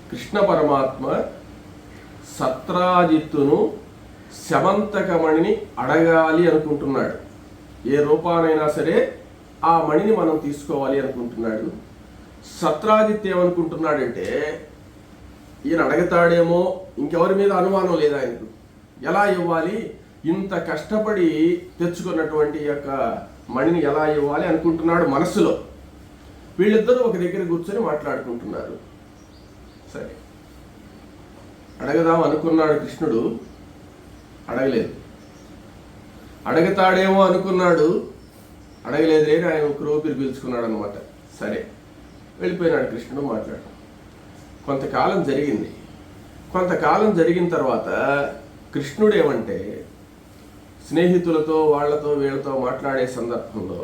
కృష్ణ పరమాత్మ సత్రాజిత్తును శమంతకమణిని అడగాలి అనుకుంటున్నాడు. ఏ రూపానైనా సరే ఆ మణిని మనం తీసుకోవాలి అనుకుంటున్నాడు. సత్రాజిత్ ఏమనుకుంటున్నాడంటే ఈయన అడగతాడేమో, ఇంకెవరి మీద అనుమానం లేదు ఆయనకు. ఎలా ఇవ్వాలి, ఇంత కష్టపడి తెచ్చుకున్నటువంటి యొక్క మణిని ఎలా ఇవ్వాలి అనుకుంటున్నాడు మనస్సులో. వీళ్ళిద్దరూ ఒక దగ్గర కూర్చొని మాట్లాడుకుంటున్నారు. సరే, అడగదాం అనుకున్నాడు కృష్ణుడు, అడగలేదు. అడగతాడేమో అనుకున్నాడు, అడగలేదు. లేని ఆయన ఒక ఊపిరి పీల్చుకున్నాడు అనమాట. సరే, వెళ్ళిపోయినాడు కృష్ణుడు. మాట్లాడు. కొంతకాలం జరిగింది. కొంతకాలం జరిగిన తర్వాత కృష్ణుడు ఏమంటే, స్నేహితులతో వాళ్ళతో వీళ్ళతో మాట్లాడే సందర్భంలో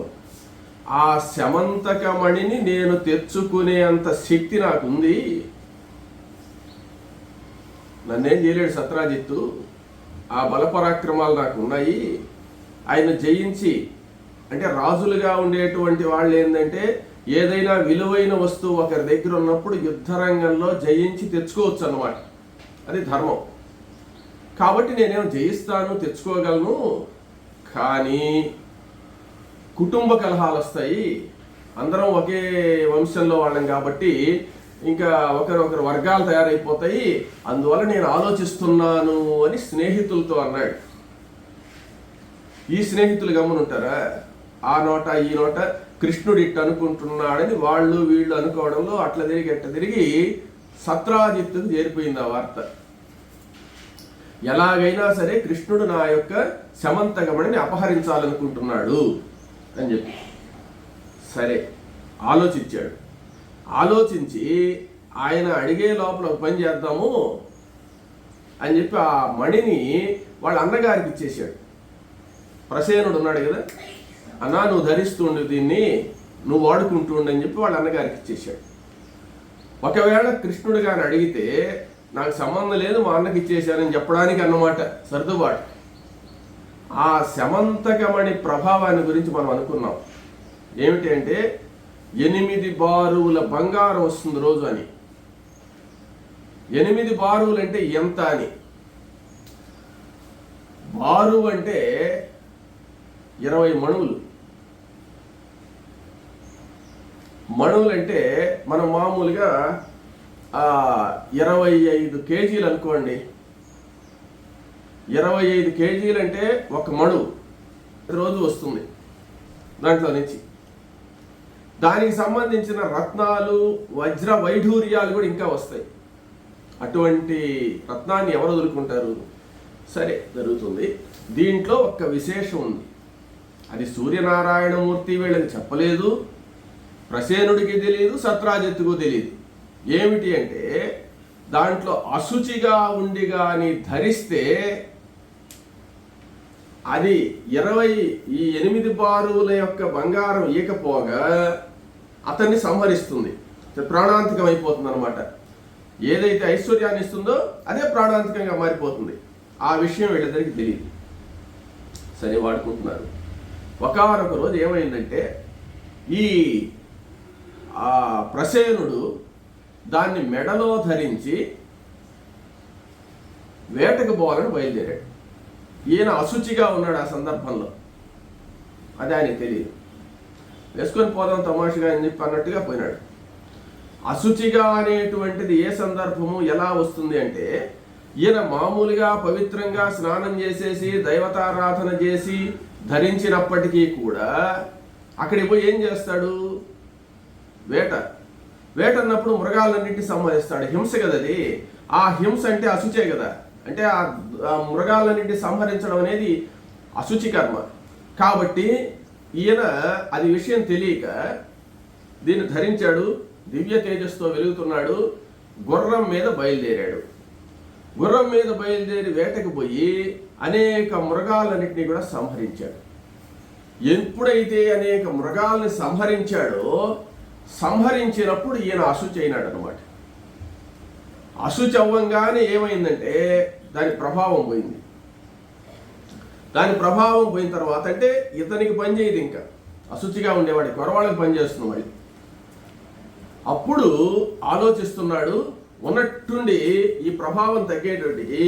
ఆ శమంతకమణిని నేను తెచ్చుకునే అంత శక్తి నాకుంది, నన్నేం చేయలేడు సత్రాజిత్తు, ఆ బలపరాక్రమాలు నాకు ఉన్నాయి. ఆయన జయించి, అంటే రాజులుగా ఉండేటువంటి వాళ్ళు ఏంటంటే ఏదైనా విలువైన వస్తువు ఒకరి దగ్గర ఉన్నప్పుడు యుద్ధరంగంలో జయించి తెచ్చుకోవచ్చు అన్నమాట. అది ధర్మం. కాబట్టి నేనేమో జయిస్తాను, తెచ్చుకోగలను. కానీ కుటుంబ కలహాలు వస్తాయి, అందరం ఒకే వంశంలో వాళ్ళం కాబట్టి ఇంకా ఒకరొకరు వర్గాలు తయారైపోతాయి, అందువల్ల నేను ఆలోచిస్తున్నాను అని స్నేహితులతో అన్నాడు. ఈ స్నేహితులు గమనుంటారా? ఆ నోట ఈ నోట కృష్ణుడు ఇట్టు అనుకుంటున్నాడని వాళ్ళు వీళ్ళు అనుకోవడంలో అట్లా తిరిగి ఎట్ట తిరిగి సత్రాజిత్తుకు చేరిపోయింది ఆ వార్త. ఎలాగైనా సరే కృష్ణుడు నా యొక్క శమంతకమణిని అపహరించాలనుకుంటున్నాడు అని చెప్పి సరే ఆలోచించాడు. ఆలోచించి ఆయన అడిగే లోపల ఒక పని చేద్దాము అని చెప్పి ఆ మణిని వాళ్ళ అన్నగారికి ఇచ్చేసాడు. ప్రసేనుడు ఉన్నాడు కదా, అన్నా నువ్వు ధరిస్తుండు, దీన్ని నువ్వు వాడుకుంటుండు అని చెప్పి వాళ్ళ అన్నగారికి ఇచ్చేసాడు. ఒకవేళ కృష్ణుడు గారిని అడిగితే నాకు సంబంధం లేదు, మా అన్నకి ఇచ్చేసానని చెప్పడానికి అన్నమాట సర్దుబాటు. ఆ శమంతకమణి ప్రభావాన్ని గురించి మనం అనుకున్నాం. ఏమిటి అంటే 8 బారువుల బంగారం వస్తుంది రోజు అని. 8 బారువులు అంటే ఎంత అని. బారువు అంటే 20 మణువులు. మణువులు అంటే మనం మామూలుగా 25 కేజీలు అనుకోండి. 25 కేజీలు అంటే ఒక మణువు రోజు వస్తుంది దాంట్లో నుంచి. దానికి సంబంధించిన రత్నాలు, వజ్ర వైఢూర్యాలు కూడా ఇంకా వస్తాయి. అటువంటి రత్నాన్ని ఎవరు వదులుకుంటారు? సరే, జరుగుతుంది. దీంట్లో ఒక విశేషం ఉంది. అది సూర్యనారాయణమూర్తి వీళ్ళని చెప్పలేదు, ప్రసేనుడికి తెలియదు, సత్రాజిత్తుకు తెలియదు. ఏమిటి అంటే దాంట్లో అశుచిగా ఉండి కానీ ధరిస్తే అది 8 బారువుల యొక్క బంగారం ఈకపోగా అతన్ని సంహరిస్తుంది, ప్రాణాంతకం అయిపోతుంది అనమాట. ఏదైతే ఐశ్వర్యాన్ని ఇస్తుందో అదే ప్రాణాంతకంగా మారిపోతుంది. ఆ విషయం వీళ్ళందరికీ తెలియదు. సరే, వాడుకుంటున్నారు. ఒకనొక రోజు ఏమైందంటే ఈ ప్రసేనుడు దాన్ని మెడలో ధరించి వేటకు పోవాలని బయలుదేరాడు. ఈయన అశుచిగా ఉన్నాడు ఆ సందర్భంలో, అది ఆయనకు తెలియదు. వేసుకొని పోదాం తమాషగా అని చెప్పి అన్నట్టుగా పోయినాడు. అశుచిగా అనేటువంటిది ఏ సందర్భము ఎలా వస్తుంది అంటే, ఈయన మామూలుగా పవిత్రంగా స్నానం చేసేసి దైవతారాధన చేసి ధరించినప్పటికీ కూడా అక్కడికి పోయి ఏం చేస్తాడు? వేట అన్నప్పుడు మృగాలన్నింటినీ సంహరిస్తాడు. హింస కదా అది. ఆ హింస అంటే అశుచే కదా. అంటే ఆ మృగాలన్నింటినీ సంహరించడం అనేది అశుచి కర్మ. కాబట్టి ఈయన అది విషయం తెలియక దీన్ని ధరించాడు, దివ్య తేజస్తో వెలుగుతున్నాడు. గుర్రం మీద బయలుదేరాడు. గుర్రం మీద బయలుదేరి వేటకు పోయి అనేక మృగాలన్నింటినీ కూడా సంహరించాడు. ఎప్పుడైతే అనేక మృగాల్ని సంహరించాడో, సంహరించినప్పుడు ఈయన అశుచి అయినాడు అనమాట. అశుచి అవ్వంగానే ఏమైందంటే దాని ప్రభావం పోయింది. దాని ప్రభావం పోయిన తర్వాత అంటే ఇతనికి పనిచేయదు, ఇంకా అశుచిగా ఉండేవాడి కొరవాళ్ళకి పనిచేస్తున్నవాడి. అప్పుడు ఆలోచిస్తున్నాడు. ఉన్నట్టుండి ఈ ప్రభావం తగ్గేటప్పటికి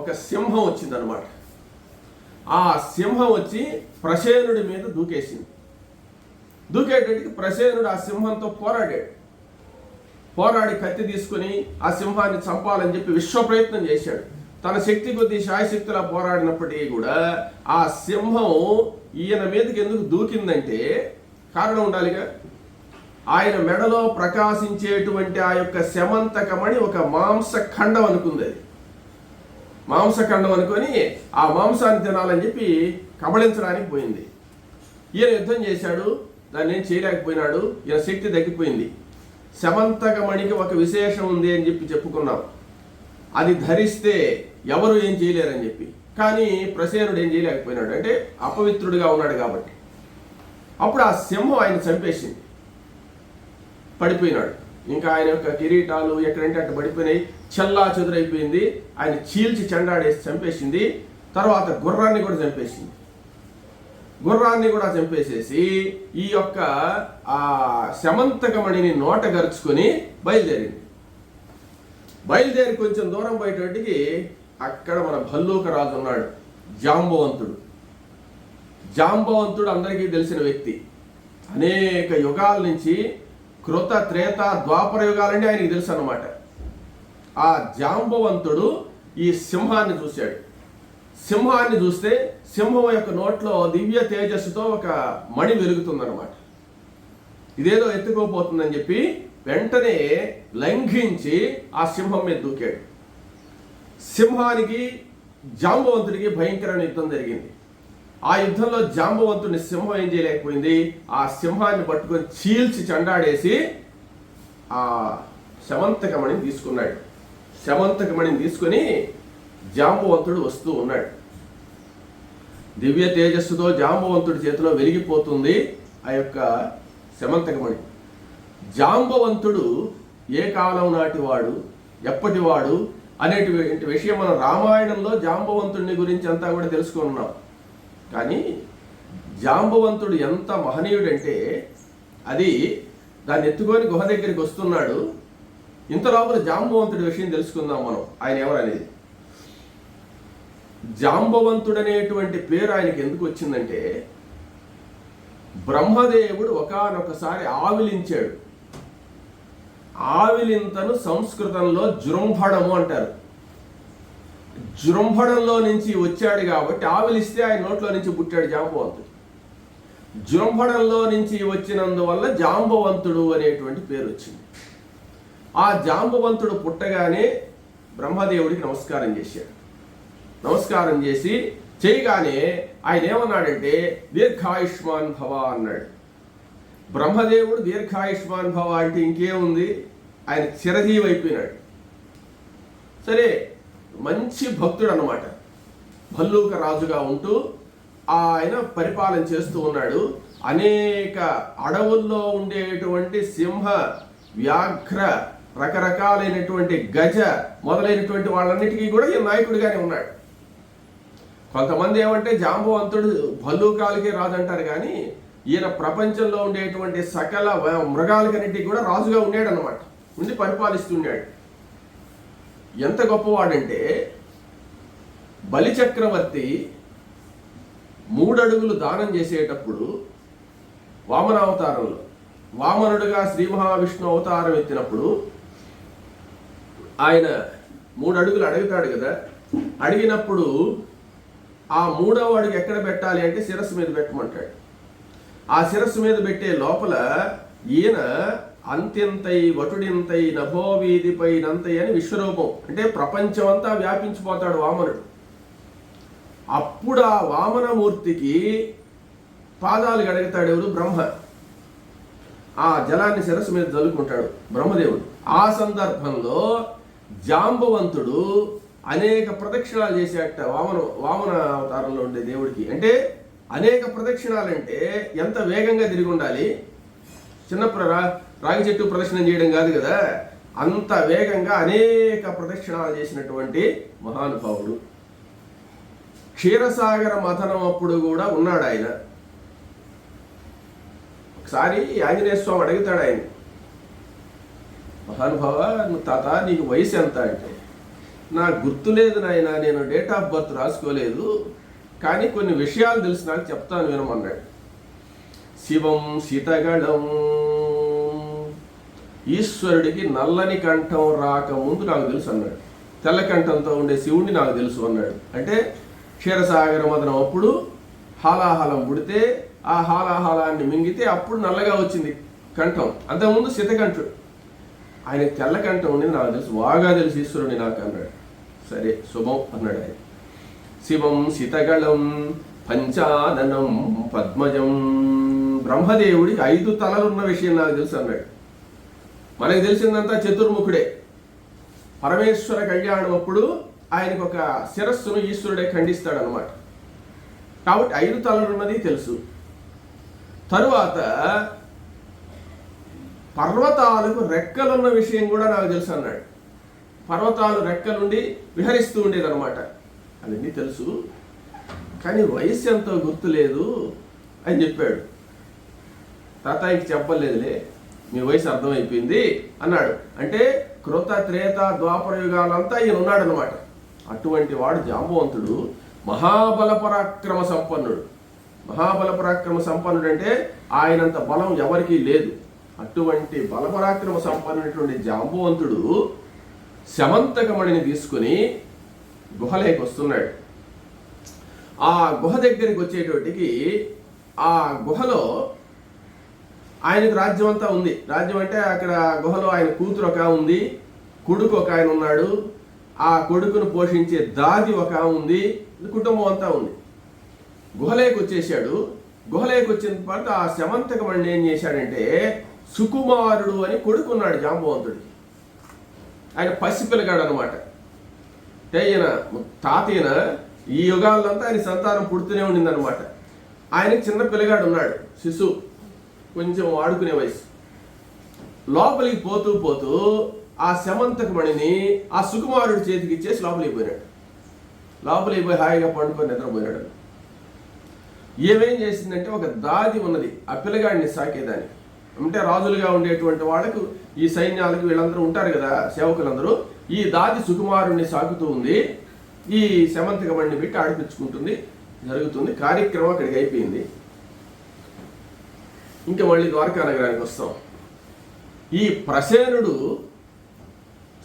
ఒక సింహం వచ్చిందనమాట. ఆ సింహం వచ్చి ప్రసేనుడి మీద దూకేసింది. దూకేటప్పటికి ప్రసేనుడు ఆ సింహంతో పోరాడి కత్తి తీసుకుని ఆ సింహాన్ని చంపాలని చెప్పి విశ్వ ప్రయత్నం చేశాడు. తన శక్తి కొద్దీ శాయశక్తిలా పోరాడినప్పటికీ కూడా ఆ సింహం ఈయన మీదకి ఎందుకు దూకిందంటే కారణం ఉండాలిగా. ఆయన మెడలో ప్రకాశించేటువంటి ఆ యొక్క శమంతకమణి ఒక మాంసఖండం అనుకుంది. అది మాంసఖండం అనుకొని ఆ మాంసాన్ని తినాలని చెప్పి కబళించడానికి పోయింది. ఈయన యుద్ధం చేశాడు, దాన్ని ఏం చేయలేకపోయినాడు. ఈయన శక్తి తగ్గిపోయింది. శమంతకమణికి ఒక విశేషం ఉంది అని చెప్పి చెప్పుకున్నాం. అది ధరిస్తే ఎవరు ఏం చేయలేరని చెప్పి. కానీ ప్రసేనుడు ఏం చేయలేకపోయినాడు, అంటే అపవిత్రుడిగా ఉన్నాడు కాబట్టి. అప్పుడు ఆ సింహం ఆయన చంపేసింది, పడిపోయినాడు. ఇంకా ఆయన యొక్క కిరీటాలు ఎక్కడంటే అట్లా పడిపోయినాయి, చెల్లా చెదురైపోయింది. ఆయన చీల్చి చెండాడేసి చంపేసింది. తర్వాత గుర్రాన్ని కూడా చంపేసేసి ఈ యొక్క ఆ శమంతకమణిని నోట గరుచుకొని బయలుదేరి కొంచెం దూరం పోయేటప్పటికి అక్కడ మన భల్లూక రాజు ఉన్నాడు, జాంబవంతుడు అందరికీ తెలిసిన వ్యక్తి. అనేక యుగాల నుంచి కృత త్రేత ద్వాపర యుగాలంటే ఆయనకి తెలుసు అన్నమాట. ఆ జాంబవంతుడు ఈ సింహాన్ని చూశాడు. సింహాన్ని చూస్తే సింహం యొక్క నోట్లో దివ్య తేజస్సుతో ఒక మణి వెలుగుతుందన్నమాట. ఇదేదో ఎత్తుకోపోతుందని చెప్పి వెంటనే లంఘించి ఆ సింహం మీద దూకాడు. సింహానికి జాంబవంతుడికి భయంకరమైన యుద్ధం జరిగింది. ఆ యుద్ధంలో జాంబవంతుడిని సింహం ఏం చేయలేకపోయింది. ఆ సింహాన్ని పట్టుకొని చీల్చి చెండాడేసి ఆ శమంతకమణిని తీసుకున్నాడు. శమంతకమణిని తీసుకొని జాంబవంతుడు వస్తూ ఉన్నాడు. దివ్య తేజస్సుతో జాంబవంతుడి చేతిలో వెలిగిపోతుంది ఆ యొక్క శమంతకమణి. జాంబవంతుడు ఏ కాలం నాటివాడు, ఎప్పటివాడు అనేటువంటి విషయం మనం రామాయణంలో జాంబవంతుడిని గురించి అంతా కూడా తెలుసుకున్నాం. కానీ జాంబవంతుడు ఎంత మహనీయుడంటే అది దాన్ని ఎత్తుకొని గుహ దగ్గరికి వస్తున్నాడు. ఇంత లోపల జాంబవంతుడి విషయం తెలుసుకుందాం మనం, ఆయన ఎవరనేది. జాంబవంతుడు అనేటువంటి పేరు ఆయనకి ఎందుకు వచ్చిందంటే బ్రహ్మదేవుడు ఒకానొకసారి ఆవిలించాడు. ఆవిలింతను సంస్కృతంలో జృంభణము అంటారు. జృంభణంలో నుంచి వచ్చాడు కాబట్టి ఆవిలిస్తే ఆయన నోట్లో నుంచి పుట్టాడు జాంబవంతుడు. జృంభణంలో నుంచి వచ్చినందువల్ల జాంబవంతుడు అనేటువంటి పేరు వచ్చింది. ఆ జాంబవంతుడు పుట్టగానే బ్రహ్మదేవుడికి నమస్కారం చేశాడు. నమస్కారం చేసి చేయగానే ఆయన ఏమన్నాడంటే దీర్ఘాయుష్మాన్ భవ అన్నాడు. బ్రహ్మదేవుడు దీర్ఘాయుష్మాన్ భవ అంటే ఇంకేముంది, ఆయన చిరజీవి అయిపోయినాడు. సరే, మంచి భక్తుడు అన్నమాట. భల్లూక రాజుగా ఉంటూ ఆయన పరిపాలన చేస్తూ ఉన్నాడు. అనేక అడవుల్లో ఉండేటువంటి సింహ, వ్యాఘ్ర, రకరకాలైనటువంటి గజ మొదలైనటువంటి వాళ్ళన్నిటికీ కూడా ఈ నాయకుడిగానే ఉన్నాడు. కొంతమంది ఏమంటే జాంబవంతుడు భల్లూకాలకే రాజు అంటారు, కానీ ఈయన ప్రపంచంలో ఉండేటువంటి సకల మృగాలకన్నిటికీ కూడా రాజుగా ఉన్నాడు అన్నమాట. ఉండి పరిపాలిస్తున్నాడు. ఎంత గొప్పవాడంటే బలిచక్రవర్తి 3 అడుగులు దానం చేసేటప్పుడు వామనావతారంలో వామనుడుగా శ్రీ మహావిష్ణు అవతారం ఎత్తినప్పుడు ఆయన 3 అడుగులు అడుగుతాడు కదా. అడిగినప్పుడు ఆ 3వ అడుగు ఎక్కడ పెట్టాలి అంటే శిరస్సు మీద పెట్టమంటాడు. ఆ శిరస్సు మీద పెట్టే లోపల ఈయన అంత్యంతై వటుడింతై నభోవీధిపై నంతై అని విశ్వరూపం, అంటే ప్రపంచం అంతా వ్యాపించిపోతాడు వామనుడు. అప్పుడు ఆ వామనమూర్తికి పాదాలు గడుగుతాడు ఎవరు? బ్రహ్మ. ఆ జలాన్ని శిరస్సు మీద చల్లుకుంటాడు బ్రహ్మదేవుడు. ఆ సందర్భంలో జాంబవంతుడు అనేక ప్రదక్షిణాలు చేసేట వామన అవతారంలో ఉండే దేవుడికి. అంటే అనేక ప్రదక్షిణాలంటే ఎంత వేగంగా తిరిగి ఉండాలి. చిన్నప్పుడు రాగి చెట్టు ప్రదక్షిణం చేయడం కాదు కదా, అంత వేగంగా అనేక ప్రదక్షిణాలు చేసినటువంటి మహానుభావుడు. క్షీరసాగర మథనం అప్పుడు కూడా ఉన్నాడు ఆయన. ఒకసారి ఆంజనేయ స్వామి అడుగుతాడు ఆయన, మహానుభావ, తాత నీకు వయసు ఎంత అంటే, నాకు గుర్తులేదు నాయన, నేను డేట్ ఆఫ్ బర్త్ రాసుకోలేదు, కానీ కొన్ని విషయాలు తెలిసి నాకు చెప్తాను వినమన్నాడు. శివం శీతగళం, ఈశ్వరుడికి నల్లని కంఠం రాకముందు నాకు తెలుసు అన్నాడు. తెల్ల కంఠంతో ఉండే శివుడిని నాకు తెలుసు అన్నాడు. అంటే క్షీరసాగర మదనం అప్పుడు హాలాహలం పుడితే ఆ హాలాహలాన్ని మింగితే అప్పుడు నల్లగా వచ్చింది కంఠం. అంతకుముందు శీతకంఠుడు, ఆయన తెల్ల కంఠం ఉండేది నాకు తెలుసు, బాగా తెలుసు ఈశ్వరుని నాకు అన్నాడు. సరే శుభం అన్నాడు ఆయన. శివం శీతగళం పంచాననం పద్మజం, బ్రహ్మదేవుడికి 5 తలలున్న విషయం నాకు తెలుసు అన్నాడు. మనకు తెలిసిందంతా చతుర్ముఖుడే. పరమేశ్వర కళ్యాణం అప్పుడు ఆయనకు ఒక శిరస్సును ఈశ్వరుడే ఖండిస్తాడనమాట. కాబట్టి 5 తలలున్నది తెలుసు. తరువాత పర్వతాలకు రెక్కలున్న విషయం కూడా నాకు తెలుసు అన్నాడు. పర్వతాలు రెక్కలుండి విహరిస్తూ ఉండేదన్నమాట. అవన్నీ తెలుసు, కానీ వయస్సు ఎంతో గుర్తులేదు అని చెప్పాడు. తాతాయికి చెప్పలేదులే, మీ వయసు అర్థమైపోయింది అన్నాడు. అంటే కృత త్రేత ద్వాపర యుగాలంతా ఈయన ఉన్నాడనమాట. అటువంటి వాడు జాంబవంతుడు, మహాబల పరాక్రమ సంపన్నుడు. మహాబల పరాక్రమ సంపన్నుడు అంటే ఆయనంత బలం ఎవరికీ లేదు. అటువంటి బలపరాక్రమ సంపన్నుడైనటువంటి జాంబవంతుడు శమంతకమణిని తీసుకుని గుహలోకి వస్తున్నాడు. ఆ గుహ దగ్గరికి వచ్చేటోటికి ఆ గుహలో ఆయనకు రాజ్యం అంతా ఉంది. రాజ్యం అంటే అక్కడ గుహలో ఆయన కూతురు ఒక ఉంది, కొడుకు ఒక ఆయన ఉన్నాడు, ఆ కొడుకును పోషించే దాది ఒక ఉంది, కుటుంబం అంతా ఉంది. గుహలోకి వచ్చేసాడు. గుహలోకి వచ్చిన తర్వాత ఆ శమంతకమణి ఏం చేశాడంటే, సుకుమారుడు అని కొడుకున్నాడు జాంబవంతుడికి. ఆయన పసిపిల్లగాడు అనమాట. అంటే ఈయన తాతయ్యన ఈ యుగాలంతా ఆయన సంతానం పుడుతూనే ఉండిందనమాట. ఆయనకి చిన్న పిల్లగాడు ఉన్నాడు, శిశువు, కొంచెం ఆడుకునే వయసు. లోపలికి పోతూ పోతూ ఆ శమంతకమణిని ఆ సుకుమారుడి చేతికి ఇచ్చేసి లోపలికి పోయినాడు. లోపలికి పోయి హాయిగా పండుకొని నిద్రపోయినాడు. ఏమేం చేసిందంటే, ఒక దాది ఉన్నది ఆ పిల్లగాడిని సాకేదాన్ని. అంటే రాజులుగా ఉండేటువంటి వాళ్ళకు, ఈ సైన్యాలకు వీళ్ళందరూ ఉంటారు కదా సేవకులందరూ, ఈ దాది సుకుమారుణ్ణి సాకుతూ ఉంది. ఈ శమంతకమణిని పెట్టి ఆడిపించుకుంటుంది, జరుగుతుంది. కార్యక్రమం అక్కడికి అయిపోయింది. ఇంకా మళ్ళీ ద్వారకా నగరానికి వస్తాం. ఈ ప్రసేనుడు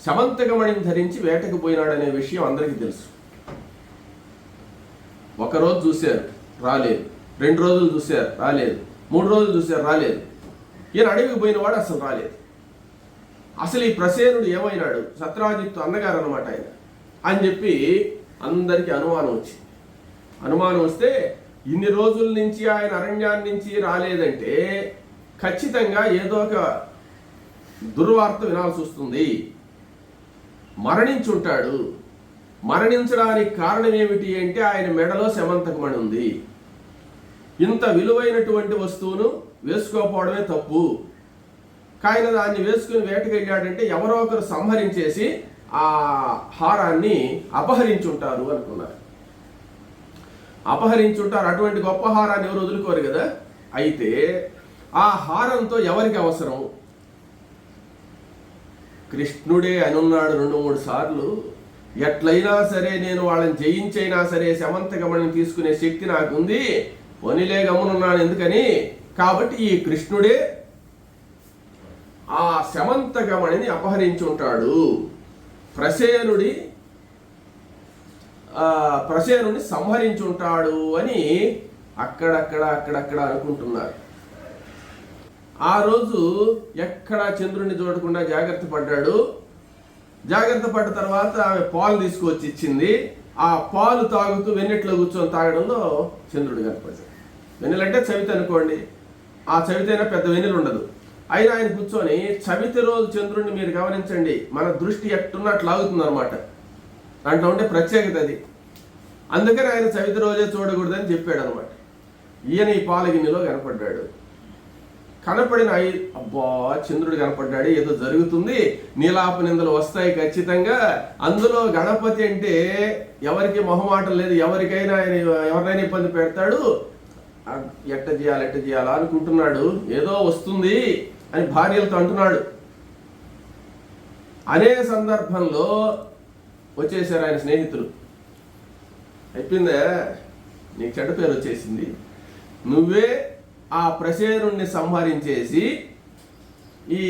శమంతకమణిని ధరించి వేటకు పోయినాడనే విషయం అందరికీ తెలుసు. ఒకరోజు చూశారు, రాలేదు. 2 రోజులు చూశారు, రాలేదు. 3 రోజులు చూశారు, రాలేదు. ఈయన అడవికి పోయినవాడు అసలు రాలేదు. అసలు ఈ ప్రసేనుడు ఏమైనాడు, సత్రాజిత్తు అన్నగారు అనమాట ఆయన అని చెప్పి అందరికీ అనుమానం వచ్చింది. అనుమానం వస్తే, ఇన్ని రోజుల నుంచి ఆయన అరణ్యాన్ని నుంచి రాలేదంటే ఖచ్చితంగా ఏదో ఒక దుర్వార్త వినాల్సి వస్తుంది. మరణించుంటాడు. మరణించడానికి కారణం ఏమిటి అంటే, ఆయన మెడలో శమంతకమణి ఉంది. ఇంత విలువైనటువంటి వస్తువును వేసుకోకపోవడమే తప్పు. కాయన దాన్ని వేసుకుని వేటకు వెళ్ళాడంటే ఎవరో ఒకరు సంహరించేసి ఆ హారాన్ని అపహరించుంటారు అనుకున్నారు. అపహరించుంటారు. అటువంటి గొప్ప హారాన్ని ఎవరు వదులుకోరు కదా. అయితే ఆ హారంతో ఎవరికి అవసరం? కృష్ణుడే అనున్నాడు 2-3 సార్లు. ఎట్లయినా సరే నేను వాళ్ళని జయించైనా సరే శమంతకమణిని తీసుకునే శక్తి నాకుంది, పోనీలే గమనున్నాను ఎందుకని. కాబట్టి ఈ కృష్ణుడే ఆ శమంతకమణిని అపహరించుంటాడు, ప్రసేనుడిని సంహరించుంటాడు అని అక్కడక్కడ అనుకుంటున్నారు. ఆ రోజు ఎక్కడా చంద్రుడిని చూడకుండా జాగ్రత్త పడ్డాడు. జాగ్రత్త పడ్డ తర్వాత ఆమె పాలు తీసుకొచ్చి ఇచ్చింది. ఆ పాలు తాగుతూ వెన్నెట్లో కూర్చొని తాగడంలో చంద్రుడు కనపడ్డాడు. వెన్నెలంటే చవితి అనుకోండి, ఆ చవితైనా పెద్ద వెన్నెలు ఉండదు. అయినా ఆయన కూర్చొని, చవితి రోజు చంద్రుడిని మీరు గమనించండి, మన దృష్టి ఎట్టున్నట్లు లాగుతుంది అనమాట. దాంట్లో ఉండే ప్రత్యేకత అది. అందుకని ఆయన చవితి రోజే చూడకూడదని చెప్పాడు అనమాట. ఈయన ఈ పాలగిన్నెలో కనపడ్డాడు. కనపడిన అబ్బా చంద్రుడు కనపడ్డాడు, ఏదో జరుగుతుంది, నీలాప నిందలు వస్తాయి ఖచ్చితంగా. అందులో గణపతి అంటే ఎవరికి మొహమాటం లేదు, ఎవరికైనా ఆయన ఎవరినైనా ఇబ్బంది పెడతాడు, ఎట్ట చేయాలా అనుకుంటున్నాడు. ఏదో వస్తుంది అని భార్యలతో అంటున్నాడు. అనే సందర్భంలో వచ్చేసారు ఆయన స్నేహితులు. అయిపోయిందా, నీకు చెడ్డ పేరు వచ్చేసింది, నువ్వే ఆ ప్రసేనుణ్ణి సంహరించేసి ఈ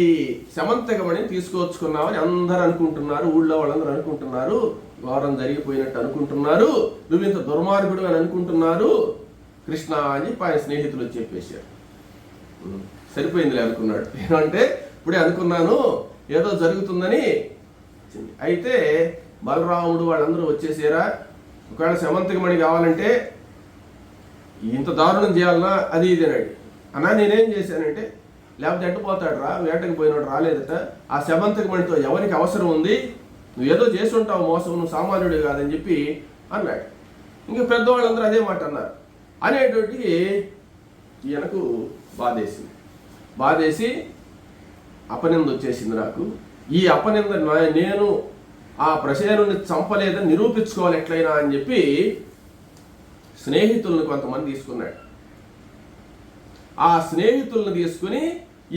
శమంతకమణిని తీసుకొచ్చుకున్నావని అందరూ అనుకుంటున్నారు, ఊళ్ళో వాళ్ళందరూ అనుకుంటున్నారు, వారం జరిగిపోయినట్టు అనుకుంటున్నారు, నువ్వు ఇంత దుర్మార్గుడు అని అనుకుంటున్నారు కృష్ణ అని ఆయన స్నేహితులు చెప్పేశారు. సరిపోయిందిలే అనుకున్నాడు. ఏమంటే ఇప్పుడే అనుకున్నాను ఏదో జరుగుతుందని. అయితే బలరాముడు వాళ్ళందరూ వచ్చేసారా, ఒకవేళ శమంతకమణి కావాలంటే ఇంత దారుణం చేయాలన్నా అది ఇది అన్నాడు. అన్నా నేనేం చేశానంటే, లేకపోతే ఎట్టుపోతాడు రా, వేటకి పోయినాడు రాలేదట, ఆ శమంతకమణితో ఎవరికి అవసరం ఉంది, నువ్వు ఏదో చేసి ఉంటావు మోసం, నువ్వు సామాన్యుడు కాదని చెప్పి అన్నాడు. ఇంకా పెద్దవాళ్ళందరూ అదే మాట అన్నారు. అనేటోటికి ఈయనకు బాధేసి అపనింద వచ్చేసింది నాకు. ఈ అపనింద నేను ఆ ప్రసేనుని చంపలేదని నిరూపించుకోవాలి ఎట్లయినా అని చెప్పి స్నేహితులను కొంతమంది తీసుకున్నాడు. ఆ స్నేహితులను తీసుకుని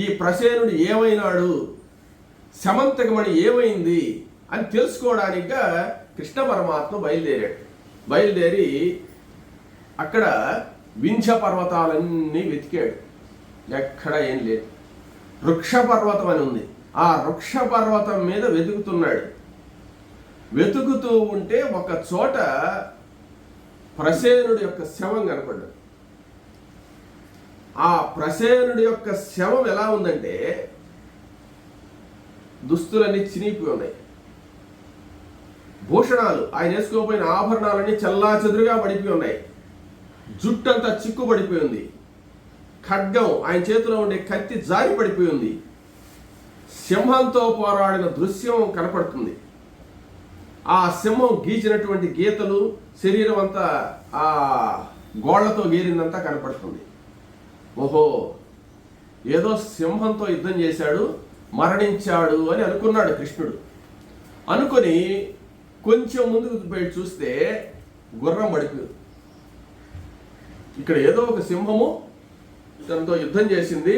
ఈ ప్రసేనుడు ఏమైనాడు, శమంతకమణి ఏమైంది అని తెలుసుకోవడానికిగా కృష్ణ పరమాత్మ బయలుదేరి అక్కడ వింధ్య పర్వతాలన్నీ వెతికాడు. ఎక్కడ ఏం లేదు. వృక్ష పర్వతం అని ఉంది, ఆ వృక్ష పర్వతం మీద వెతుకుతున్నాడు. వెతుకుతూ ఉంటే ఒక చోట ప్రసేనుడి యొక్క శవం కనపడ్డాడు. ఆ ప్రసేనుడి యొక్క శవం ఎలా ఉందంటే దుస్తులన్నీ చినిగిపోయి ఉన్నాయి, భూషణాలు ఆయన వేసుకోపోయిన ఆభరణాలన్నీ చల్లా చెదురుగా పడిపోయి ఉన్నాయి, జుట్టంతా చిక్కుపడిపోయి ఉంది, ఖడ్గం ఆయన చేతిలో ఉండే కత్తి జారి పడిపోయి ఉంది, సింహంతో పోరాడిన దృశ్యం కనపడుతుంది. ఆ సింహం గీచినటువంటి గీతలు శరీరం అంతా ఆ గోళ్లతో గీరిందంతా కనపడుతుంది. ఓహో, ఏదో సింహంతో యుద్ధం చేశాడు, మరణించాడు అని అనుకున్నాడు కృష్ణుడు. అనుకొని కొంచెం ముందుకు పోయి చూస్తే గుర్రం పడిపోయింది. ఇక్కడ ఏదో ఒక సింహము తనతో యుద్ధం చేసింది,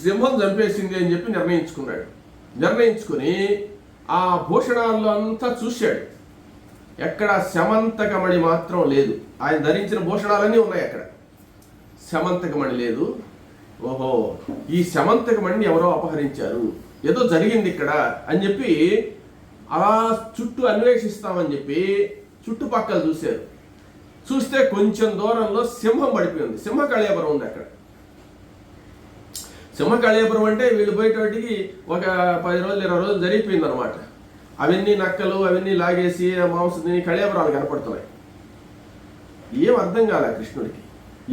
సింహం చంపేసింది అని చెప్పి నిర్ణయించుకుని ఆ భూషణాల్లో అంతా చూశాడు. ఎక్కడ శమంతకమణి మాత్రం లేదు. ఆయన ధరించిన భూషణాలన్నీ ఉన్నాయి, అక్కడ శమంతకమణి లేదు. ఓహో, ఈ శమంతకమణిని ఎవరో అపహరించారు, ఏదో జరిగింది ఇక్కడ అని చెప్పి అలా చుట్టూ అన్వేషిస్తామని చెప్పి చుట్టుపక్కల చూశారు. చూస్తే కొంచెం దూరంలో సింహం పడిపోయింది, సింహ కళేబరం ఉంది అక్కడ. సింహ కళేబరం అంటే వీళ్ళు పోయేటోటికి ఒక 10 రోజులు 20 రోజులు జరిగిపోయింది అనమాట. అవన్నీ నక్కలు అవన్నీ లాగేసి మాంసం తిని కళేబరాలు కనపడుతున్నాయి. ఏం అర్థం కాలే కృష్ణుడికి,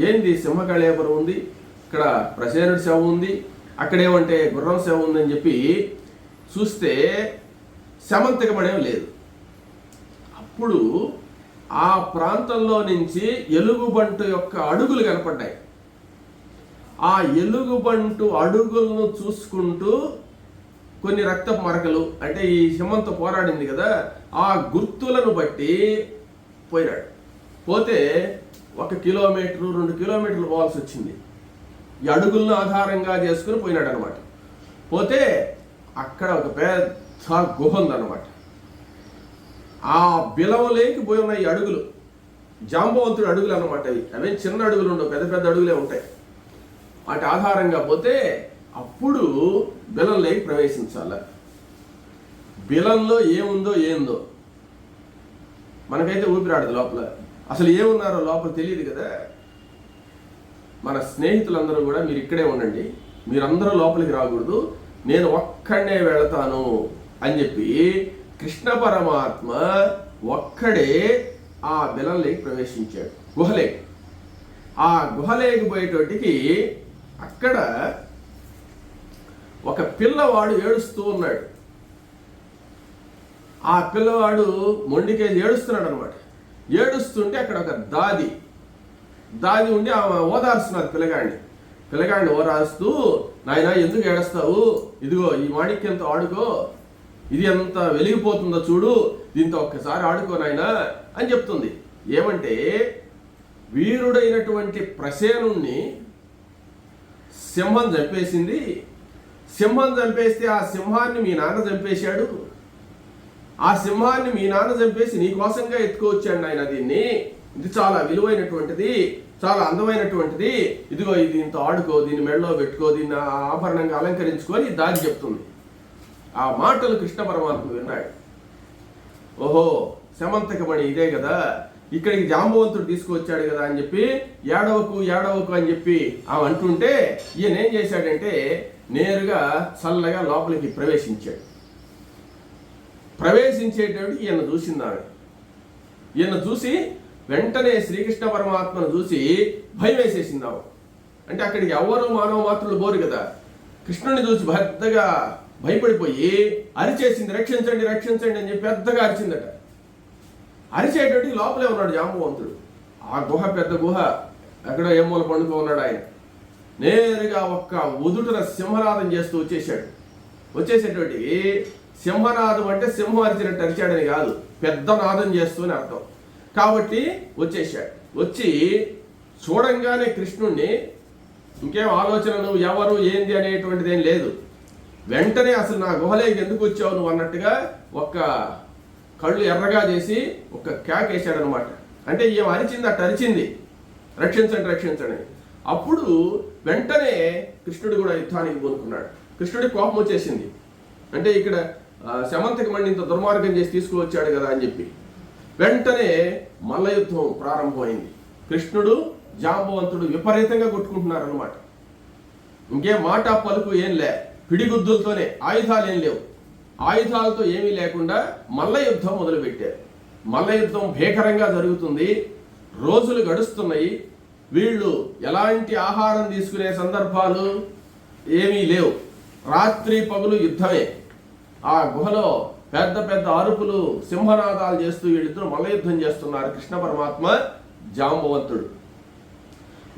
ఏంది సింహ కళేబరం ఉంది, ఇక్కడ ప్రసేనుడి శవం ఉంది, అక్కడేమంటే గుర్రం శవం ఉందని చెప్పి చూస్తే శమంతకమణి లేదు. అప్పుడు ఆ ప్రాంతంలో నుంచి ఎలుగుబంటు యొక్క అడుగులు కనపడ్డాయి. ఆ ఎలుగుబంటు అడుగులను చూసుకుంటూ కొన్ని రక్తపు మరకలు, అంటే ఈ సింహంతో పోరాడింది కదా, ఆ గుర్తులను బట్టి పోయినాడు. పోతే 1 కిలోమీటరు 2 కిలోమీటర్లు పోవాల్సి వచ్చింది. ఈ అడుగులను ఆధారంగా చేసుకుని పోయినాడు అనమాట. పోతే అక్కడ ఒక పెద్ద గుహ ఉందన్నమాట. ఆ బిలవలేకి పోయి ఉన్నాయి ఈ అడుగులు, జాంబవంతుడు అడుగులు అనమాట. అవి చిన్న అడుగులు ఉండవు, పెద్ద పెద్ద అడుగులే ఉంటాయి. వాటి ఆధారంగా పోతే అప్పుడు బిలంలోకి ప్రవేశించాల. బిలంలో ఏముందో ఏందో మనకైతే ఊపిరాడదు, లోపల అసలు ఏమున్నారో లోపల తెలియదు కదా. మన స్నేహితులందరూ కూడా మీరు ఇక్కడే ఉండండి, మీరందరూ లోపలికి రాకూడదు, నేను ఒక్కడే వెళతాను అని చెప్పి కృష్ణ పరమాత్మ ఒక్కడే ఆ బిలంలోకి ప్రవేశించాడు, గుహలేకి. ఆ గుహలేకి పోయేటోటికి అక్కడ ఒక పిల్లవాడు ఏడుస్తూ ఉన్నాడు. ఆ పిల్లవాడు మొండికేసి ఏడుస్తున్నాడు అనమాట. ఏడుస్తుంటే అక్కడ ఒక దాది ఉండి ఆమె ఓదార్స్తున్నది పిల్లగాడిని ఓదారుస్తూ, నాయనా ఎందుకు ఏడుస్తావు, ఇదిగో ఈ మాణిక్యంతో ఆడుకో, ఇది ఎంత వెలిగిపోతుందో చూడు, దీంతో ఒక్కసారి ఆడుకో నాయనా అని చెప్తుంది. ఏమంటే వీరుడైనటువంటి ప్రసేనుణ్ణి సింహం చంపేసింది, సింహం చంపేస్తే ఆ సింహాన్ని మీ నాన్న చంపేశాడు, ఆ సింహాన్ని మీ నాన్న చంపేసి నీ కోసంగా ఎత్తుకోవచ్చాడు ఆయన. దీన్ని ఇది చాలా విలువైనటువంటిది, చాలా అందమైనటువంటిది, ఇదిగో ఇది ఇంత ఆడుకో, దీన్ని మెడలో పెట్టుకో, దీన్ని ఆభరణంగా అలంకరించుకొని దారి చెప్తుంది. ఆ మాటలు కృష్ణ పరమాత్మ విన్నాడు. ఓహో, సమంతకమణి ఇదే కదా, ఇక్కడికి జాంబవంతుడు తీసుకువచ్చాడు కదా అని చెప్పి ఏడవకు ఏడవకు అని చెప్పి ఆమె అంటుంటే ఈయన ఏం చేశాడంటే నేరుగా చల్లగా లోపలికి ప్రవేశించాడు. ప్రవేశించేటప్పుడు ఈయన చూసింది ఆమె. ఈయన చూసి వెంటనే శ్రీకృష్ణ పరమాత్మను చూసి భయం వేసేసింది ఆమె. అంటే అక్కడికి ఎవరు మానవ మాత్రులు పోరు కదా, కృష్ణుని చూసి పెద్దగా భయపడిపోయి అరిచేసింది, రక్షించండి రక్షించండి అని చెప్పి పెద్దగా అరిచిందట. అరిచేటట్టు లోపలే ఉన్నాడు జాంబవంతుడు. ఆ గుహ పెద్ద గుహ, అక్కడ ఏమూల పండుకో ఉన్నాడు ఆయన. నేరుగా ఒక్క ఉదుటున సింహనాదం చేస్తూ వచ్చేసాడు. వచ్చేసేటువంటి సింహనాదం అంటే సింహం అరిచినట్టు అరిచాడని కాదు, పెద్ద నాదం చేస్తూ అని అర్థం. కాబట్టి వచ్చేసాడు. వచ్చి చూడంగానే కృష్ణుణ్ణి ఇంకేం ఆలోచనలు ఎవరు ఏంది అనేటువంటిది ఏం లేదు. వెంటనే అసలు నా గుహలోకి ఎందుకు వచ్చావు నువ్వు అన్నట్టుగా ఒక్క కళ్ళు ఎర్రగా చేసి ఒక క్యాక్ వేసాడనమాట. అంటే ఏం అరిచింది అట్ట అరిచింది, రక్షించండి రక్షించండి. అప్పుడు వెంటనే కృష్ణుడు కూడా యుద్ధానికి పూనుకున్నాడు. కృష్ణుడికి కోపం వచ్చేసింది. అంటే ఇక్కడ సమంతకమణి ఇంత దుర్మార్గం చేసి తీసుకువచ్చాడు కదా అని చెప్పి వెంటనే మల్ల యుద్ధం ప్రారంభమైంది. కృష్ణుడు జాంబవంతుడు విపరీతంగా కొట్టుకుంటున్నారనమాట. ఇంకేం మాట పలుకు ఏం లే, పిడిగుద్దులతోనే, ఆయుధాలు ఏం లేవు. ఆయుధాలతో ఏమీ లేకుండా మల్ల యుద్ధం మొదలుపెట్టారు. మల్ల యుద్ధం భీకరంగా జరుగుతుంది. రోజులు గడుస్తున్నాయి. వీళ్ళు ఎలాంటి ఆహారం తీసుకునే సందర్భాలు ఏమీ లేవు. రాత్రి పగులు యుద్ధమే. ఆ గుహలో పెద్ద పెద్ద అరుపులు, సింహనాదాలు చేస్తూ వీళ్ళిద్దరూ మల్ల యుద్ధం చేస్తున్నారు. కృష్ణ పరమాత్మ, జాంబవంతుడు.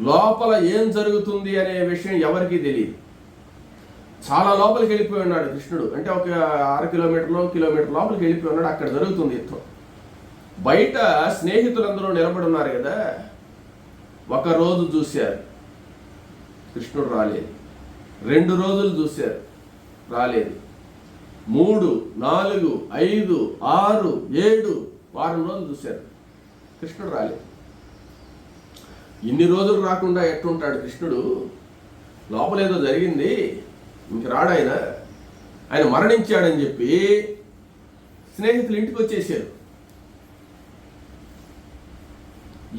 లోపల ఏం జరుగుతుంది అనే విషయం ఎవరికీ తెలియదు. చాలా లోపలికి వెళ్ళిపోయి ఉన్నాడు కృష్ణుడు. అంటే ఒక 6 కిలోమీటర్ లోపలికి వెళ్ళిపోయి ఉన్నాడు. అక్కడ జరుగుతుంది యుద్ధం. బయట స్నేహితులందరూ నిలబడి ఉన్నారు కదా. ఒక రోజు చూశారు, కృష్ణుడు రాలేదు. 2 రోజులు చూశారు, రాలేదు. 3, 4, 5, 6, 7 వారం రోజులు చూశారు, కృష్ణుడు రాలేదు. ఇన్ని రోజులు రాకుండా ఎట్టుంటాడు కృష్ణుడు? లోపలేదో జరిగింది, ఇంక రాడు ఆయన మరణించాడని చెప్పి స్నేహితులు ఇంటికి వచ్చేసారు.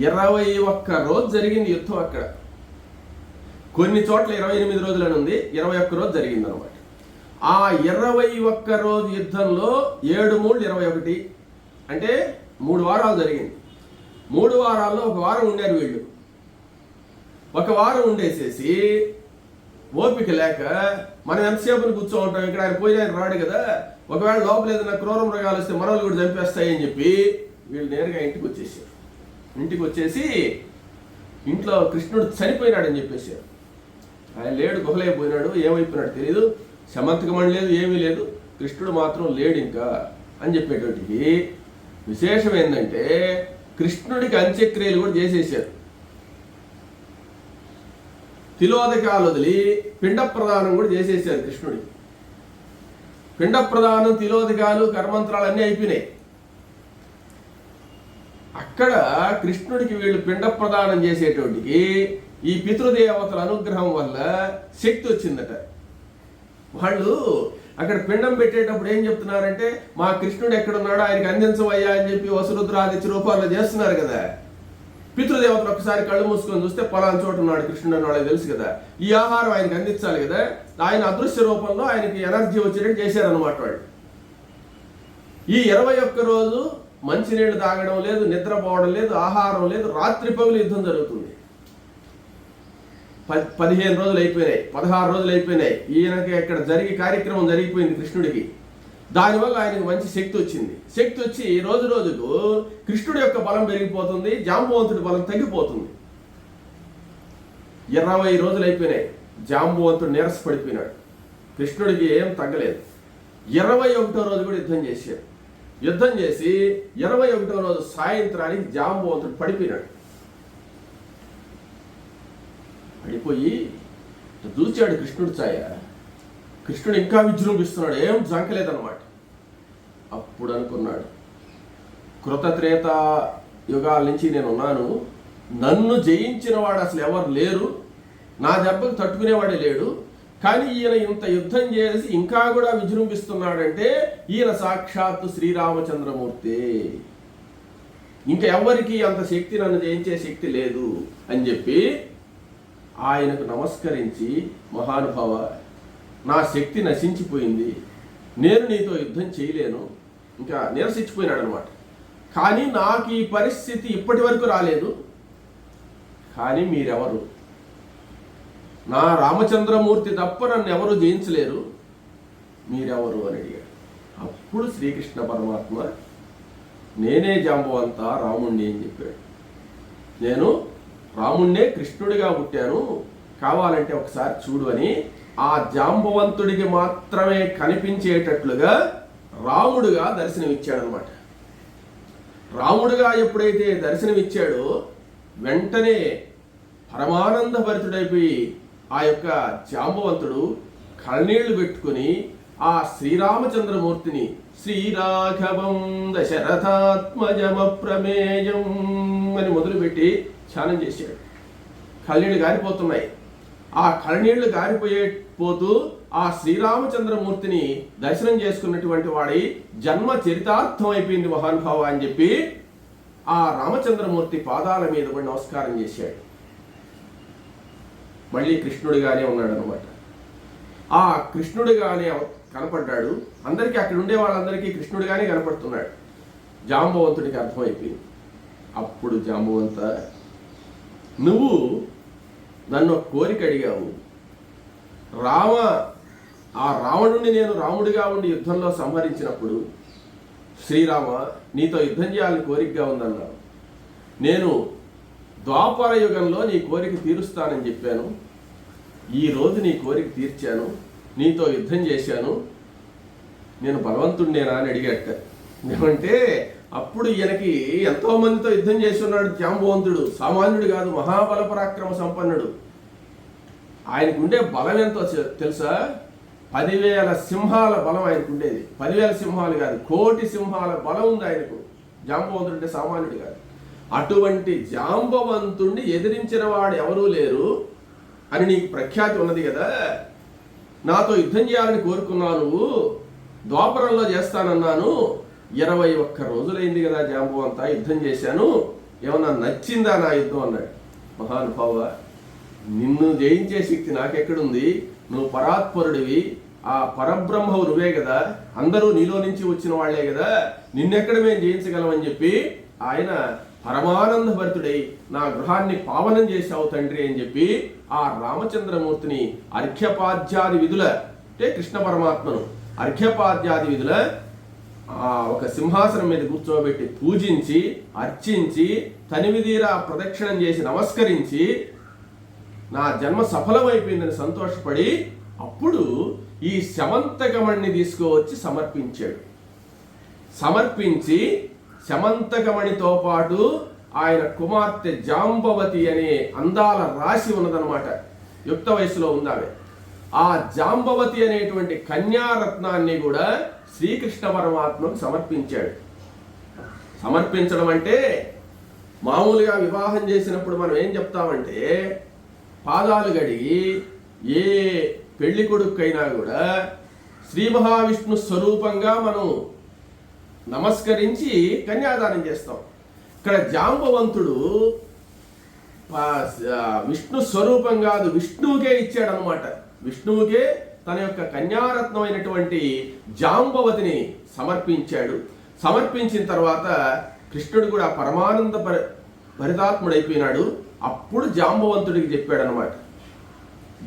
21 రోజు జరిగింది యుద్ధం. అక్కడ కొన్ని చోట్ల 28 రోజులని ఉంది, 21 రోజు జరిగింది అనమాట. ఆ 21 రోజు యుద్ధంలో 7 × 3 = 21, అంటే 3 వారాలు జరిగింది. 3 వారాల్లో 1 వారం ఉండారు వీళ్ళు. 1 వారం ఉండేసేసి ఓపిక లేక మనం ఎంతసేపు కూర్చో ఉంటాం, ఇక్కడ ఆయన పోయిన ఆయన రాడు కదా, ఒకవేళ లోపల ఏదైనా క్రూర మృగాలు వస్తే మనల్ని కూడా చంపేస్తాయని చెప్పి వీళ్ళు నేరుగా ఇంటికి వచ్చేసారు. ఇంటికి వచ్చేసి ఇంట్లో కృష్ణుడు చనిపోయినాడని చెప్పేసారు. ఆయన లేడు, గుహలైపోయినాడు, ఏమైపోయినాడు తెలియదు, సమంతకమణి లేదు, ఏమీ లేదు, కృష్ణుడు మాత్రం లేడు ఇంకా అని చెప్పేటోటికి విశేషం ఏంటంటే కృష్ణుడికి అంత్యక్రియలు కూడా చేసేసారు. తిలోదకాలు వదిలి పిండ ప్రదానం కూడా చేసేసారు కృష్ణుడికి. పిండ ప్రదానం, తిలోదకాలు, కర్మంత్రాలు అన్నీ అయిపోయినాయి. అక్కడ కృష్ణుడికి వీళ్ళు పిండ ప్రదానం చేసేటోటికి ఈ పితృదేవతల అనుగ్రహం వల్ల శక్తి వచ్చిందట. వాళ్ళు అక్కడ పిండం పెట్టేటప్పుడు ఏం చెప్తున్నారంటే మా కృష్ణుడు ఎక్కడున్నాడో ఆయనకి అందించవయ్యా అని చెప్పి వసురుద్రాదిత్య రూపాల్లో చేస్తున్నారు కదా. పితృదేవతలు ఒకసారి కళ్ళు మూసుకొని చూస్తే పలానా చోట ఉన్నాడు కృష్ణుడు అని వాళ్ళకి తెలుసు కదా. ఈ ఆహారం ఆయనకి అందించాలి కదా. ఆయన అదృశ్య రూపంలో ఆయనకి ఎనర్జీ వచ్చేటట్టు చేశారనమాట వాళ్ళు. ఈ 21 రోజు మంచినీళ్ళు తాగడం లేదు, నిద్రపోవడం లేదు, ఆహారం లేదు, రాత్రి పగులు యుద్ధం జరుగుతుంది. 15 రోజులు అయిపోయినాయి, 16 రోజులు అయిపోయినాయి. ఈయనకి ఇక్కడ కార్యక్రమం జరిగిపోయింది కృష్ణుడికి. దానివల్ల ఆయనకు మంచి శక్తి వచ్చింది. శక్తి వచ్చి రోజు రోజుకు కృష్ణుడి యొక్క బలం పెరిగిపోతుంది, జాంబవంతుడి బలం తగ్గిపోతుంది. 20 రోజులు అయిపోయినాయి. జాంబవంతుడు నీరసపడిపోయినాడు, కృష్ణుడికి ఏం తగ్గలేదు. 21వ రోజు కూడా యుద్ధం చేశారు. యుద్ధం చేసి 21వ రోజు సాయంత్రానికి జాంబవంతుడు పడిపోయినాడు. పడిపోయి చూచాడు కృష్ణుడి ఛాయ. కృష్ణుడు ఇంకా విజృంభిస్తున్నాడు, ఏం జంకలేదన్నమాట. అప్పుడు అనుకున్నాడు, కృతత్రేత యుగాల నుంచి నేను ఉన్నాను, నన్ను జయించిన వాడు అసలు ఎవరు లేరు, నా దెబ్బకు తట్టుకునేవాడే లేడు, కానీ ఈయన ఇంత యుద్ధం చేసి ఇంకా కూడా విజృంభిస్తున్నాడంటే ఈయన సాక్షాత్తు శ్రీరామచంద్రమూర్తి, ఇంకా ఎవరికి అంత శక్తి నన్ను జయించే శక్తి లేదు అని చెప్పి ఆయనకు నమస్కరించి, మహానుభావ, నా శక్తి నశించిపోయింది, నేను నీతో యుద్ధం చేయలేను, ఇంకా నిరసించిపోయినాడు అనమాట. కానీ నాకు ఈ పరిస్థితి ఇప్పటి వరకు రాలేదు, కానీ మీరెవరు, నా రామచంద్రమూర్తి తప్ప నన్ను ఎవరు జయించలేరు, మీరెవరు అని అడిగాడు. అప్పుడు శ్రీకృష్ణ పరమాత్మ, నేనే జాంబవంత రాముణ్ణి అని చెప్పాడు. నేను రాముణ్ణే కృష్ణుడిగా పుట్టాను, కావాలంటే ఒకసారి చూడు అని ఆ జాంబవంతుడికి మాత్రమే కనిపించేటట్లుగా రాముడుగా దర్శనమిచ్చాడనమాట. రాముడుగా ఎప్పుడైతే దర్శనమిచ్చాడో వెంటనే పరమానంద భరితుడైపోయి ఆ యొక్క జాంబవంతుడు కళ్ళనీళ్లు పెట్టుకుని ఆ శ్రీరామచంద్రమూర్తిని శ్రీరాఘవం దశరథాత్మజమప్రమేయం అని మొదలుపెట్టి ధ్యానం చేశాడు. కళ్ళనీళ్ళు గారిపోతున్నాయి. ఆ కళ్ళనీళ్లు పోతూ ఆ శ్రీరామచంద్రమూర్తిని దర్శనం చేసుకున్నటువంటి వాడి జన్మ చరితార్థం అయిపోయింది మహానుభావ అని చెప్పి ఆ రామచంద్రమూర్తి పాదాల మీద పడి నమస్కారం చేశాడు. మళ్ళీ కృష్ణుడిగానే ఉన్నాడు అనమాట. ఆ కృష్ణుడిగానే కనపడ్డాడు. అందరికీ అక్కడ ఉండే వాళ్ళందరికీ కృష్ణుడిగానే కనపడుతున్నాడు. జాంబవంతుడికి అర్థమైపోయింది. అప్పుడు జాంబవంత, నువ్వు నన్ను ఒక కోరిక అడిగావు, ఆ రావణుడిని నేను రాముడిగా ఉండి యుద్ధంలో సంహరించినప్పుడు, శ్రీరామ నీతో యుద్ధం చేయాలని కోరికగా ఉందన్నావు. నేను ద్వాపర యుగంలో నీ కోరిక తీరుస్తానని చెప్పాను. ఈరోజు నీ కోరిక తీర్చాను, నీతో యుద్ధం చేశాను, నేను బలవంతుడినేనా అని అడిగట. ఏమంటే అప్పుడు ఈయనకి ఎంతో మందితో యుద్ధం చేసి ఉన్నాడు జాంబవంతుడు. సామాన్యుడు కాదు, మహాబల పరాక్రమ సంపన్నుడు. ఆయనకు ఉండే బలం ఎంతో తెలుసా? 10,000 సింహాల బలం ఆయనకు ఉండేది. 10,000 సింహాలు కాదు, 1,000,000 సింహాల బలం ఉంది ఆయనకు. జాంబవంతుడు అంటే సామాన్యుడు కాదు. అటువంటి జాంబవంతుణ్ణి ఎదిరించిన వాడు ఎవరూ లేరు అని నీకు ప్రఖ్యాతి ఉన్నది కదా. నాతో యుద్ధం చేయాలని కోరుకున్నావు, నువ్వు ద్వాపరంలో చేస్తానన్నాను. 21 రోజులైంది కదా జాంబవంత, యుద్ధం చేశాను, ఏమన్నా నచ్చిందా నా యుద్ధం అన్నాడు. మహానుభావ, నిన్ను జయించే శక్తి నాకెక్కడుంది? నువ్వు పరాత్పరుడివి, ఆ పరబ్రహ్మవు నువ్వే కదా, అందరూ నీలో నుంచి వచ్చిన వాళ్లే కదా, నిన్నెక్కడ మేము జయించగలమని చెప్పి ఆయన పరమానంద భరితుడై నా గృహాన్ని పావనం చేశావు తండ్రి అని చెప్పి ఆ రామచంద్రమూర్తిని అర్ఘ్యపాద్యాది విధుల అంటే కృష్ణ పరమాత్మను అర్ఘ్యపాద్యాది విధుల ఒక సింహాసనం మీద కూర్చోబెట్టి పూజించి అర్చించి తనివిదీరా ప్రదక్షిణం చేసి నమస్కరించి నా జన్మ సఫలమైపోయిందని సంతోషపడి అప్పుడు ఈ శమంతకమణిని తీసుకువచ్చి సమర్పించాడు. సమర్పించి శమంతకమణితో పాటు ఆయన కుమార్తె జాంబవతి అనే అందాల రాశి ఉన్నదనమాట. యుక్త వయసులో ఉందామె. ఆ జాంబవతి అనేటువంటి కన్యారత్నాన్ని కూడా శ్రీకృష్ణ పరమాత్మకు సమర్పించాడు. సమర్పించడం అంటే మామూలుగా వివాహం చేసినప్పుడు మనం ఏం చెప్తామంటే, పాదాలు గడిగి ఏ పెళ్లి కొడుకైనా కూడా శ్రీ మహావిష్ణు స్వరూపంగా మనం నమస్కరించి కన్యాదానం చేస్తాం. ఇక్కడ జాంబవంతుడు విష్ణు స్వరూపం కాదు, విష్ణువుకే ఇచ్చాడనమాట. విష్ణువుకే తన యొక్క కన్యారత్నమైనటువంటి జాంబవతిని సమర్పించాడు. సమర్పించిన తర్వాత కృష్ణుడు కూడా పరమానంద భరితాత్ముడైపోయినాడు. అప్పుడు జాంబవంతుడికి చెప్పాడనమాట,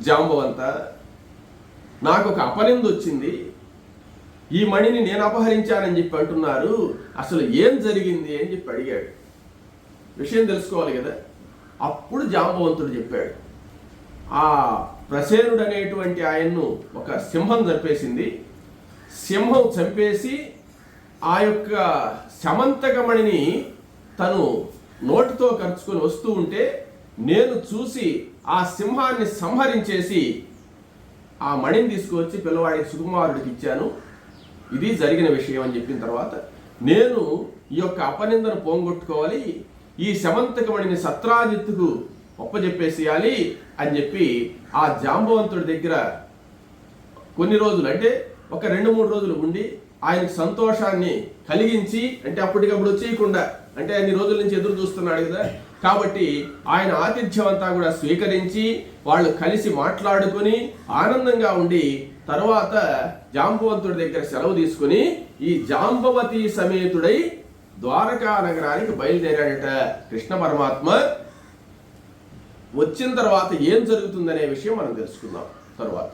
జాంబవంత, నాకు ఒక అపనింద వచ్చింది, ఈ మణిని నేను అపహరించానని చెప్పి అంటున్నారు, అసలు ఏం జరిగింది అని చెప్పి అడిగాడు. విషయం తెలుసుకోవాలి కదా. అప్పుడు జాంబవంతుడు చెప్పాడు, ఆ ప్రసేనుడు అనేటువంటి ఆయన్ను ఒక సింహం చంపేసింది. సింహం చంపేసి ఆ యొక్క శమంతకమణిని తను నోటితో ఖర్చుకొని వస్తూ ఉంటే నేను చూసి ఆ సింహాన్ని సంహరించేసి ఆ మణిని తీసుకువచ్చి పిల్లవాడికి సుకుమారుడికి ఇచ్చాను, ఇది జరిగిన విషయం అని చెప్పిన తర్వాత, నేను ఈ యొక్క అపనిందను పోంగొట్టుకోవాలి, ఈ శమంతకమణిని సత్రాజిత్తుకు ఒప్పజెప్పేసేయాలి అని చెప్పి ఆ జాంబవంతుడి దగ్గర కొన్ని రోజులు, అంటే ఒక 2-3 రోజులు ఉండి ఆయనకు సంతోషాన్ని కలిగించి, అంటే అప్పటికప్పుడు వచ్చేయకుండా, అంటే అన్ని రోజుల నుంచి ఎదురు చూస్తున్నాడు కదా, కాబట్టి ఆయన ఆతిథ్యం అంతా కూడా స్వీకరించి వాళ్ళు కలిసి మాట్లాడుకొని ఆనందంగా ఉండి తర్వాత జాంబవంతుడి దగ్గర సెలవు తీసుకుని ఈ జాంబవతి సమేతుడై ద్వారకా నగరానికి బయలుదేరాడట కృష్ణ పరమాత్మ. వచ్చిన తర్వాత ఏం జరుగుతుందనే విషయం మనం తెలుసుకుందాం తర్వాత.